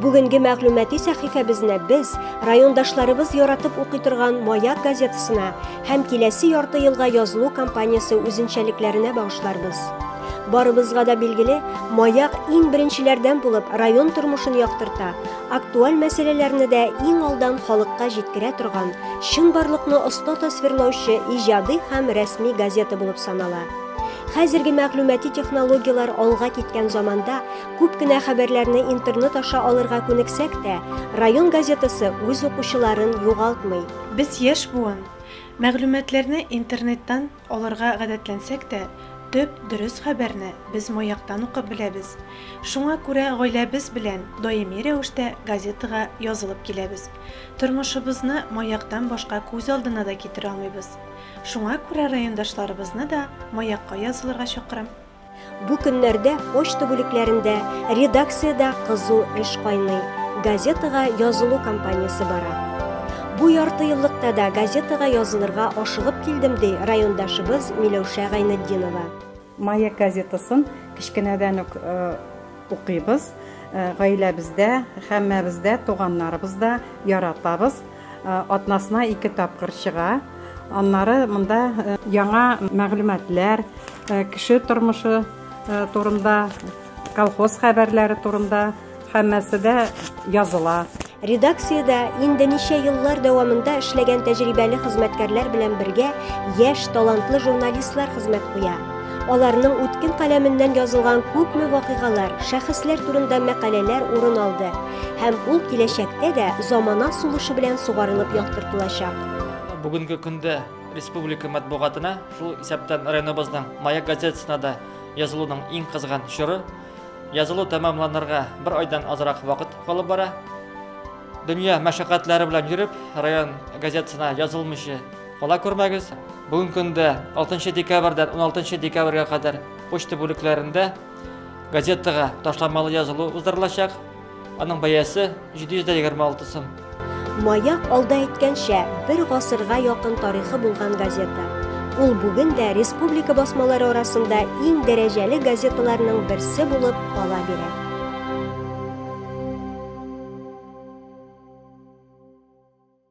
Бүгенге мәгълүмати сәхифәбезне без райондашларыбыз яратып укый торган Маяк газетасына һәм киләсе ярты елга язылу кампаниясе үзенчәлекләренә багышларбыз. Барыбызга да билгеле, Маяк иң беренчеләрдән булып район тормышын яктырта, актуаль мәсьәләләрне дә иң алдан халыкка җиткерә торган, чын барлыкны оста тасвирлаучы иҗади һәм рәсми газета булып санала. Хәзерге мәгълүмати технологиялар алга киткән заманда күп кенә хәбәрләрне интернет аша алырга күнексәк тә, район газетасы үз укучыларын югалтмый. Без яшь буын, мәгълүматларны интернеттан алырга гадәтләнсәк тә, төп дөрес хәбәрне без Маяктан укып беләбез. Шуңа күрә гаиләбез белән даими рәвештә газетага язылып киләбез. Тормышыбызны Маяктан башка күз алдына да китерә алмыйбыз. Шуңа күрә райондашларыбызны да Маякка язылырга чакырам. Бу көннәрдә почта бүлекләрендә, редакциядә кызу эш кайный. Газетага язылу кампаниясе бара. Бу ярты еллыкта да газетага язылырга ашыгып килдем ди райондашыбыз Миләүшә Гайнетдинова. Маяк газетасын кичкенәдән үк укыйбыз. Гаиләбездә, һәммәбездә, туганнарыбызда яратабыз. Атнасына 2 тапкыр чыга. Аннары монда яңа мәгълүматлар, кеше тормышы турында, колхоз хәбәрләре турында һәммәсе дә языла. Редакциядә инде ничә еллар дәвамында эшләгән тәҗрибәле хезмәткәрләр белән бергә яшь, талантлы журналистлар хезмәт куя. Аларның үткен каләменнән язылган күпме вакыйгалар, шәхесләр турында мәкаләләр урын алды һәм ул киләчәктә дә замана сулышы белән сугарылып яктыртылачак. Бүгенге көндә республика матбугатына, шул исәптән районыбызның Маяк газетасына да язылуның иң кызган чоры. Язылу тәмамланырга 1 айдан азрак вакыт калып бара. Дөнья мәшәкатьләре белән йөреп, район газетасына язылмыйча кала күрмәгез. Бүгенге көндә 6 декабрьдән 16 декабрьгә кадәр почта бүлекләрендә газетага ташламалы язылу уздырылачак. Аның бәясе 726 сум. Маяк алда әйткәнчә, 1 гасырга якын тарихы булган газета. Ул бүген дә республика басмалары арасында иң дәрәҗәле газеталарның берсе булып кала бирә.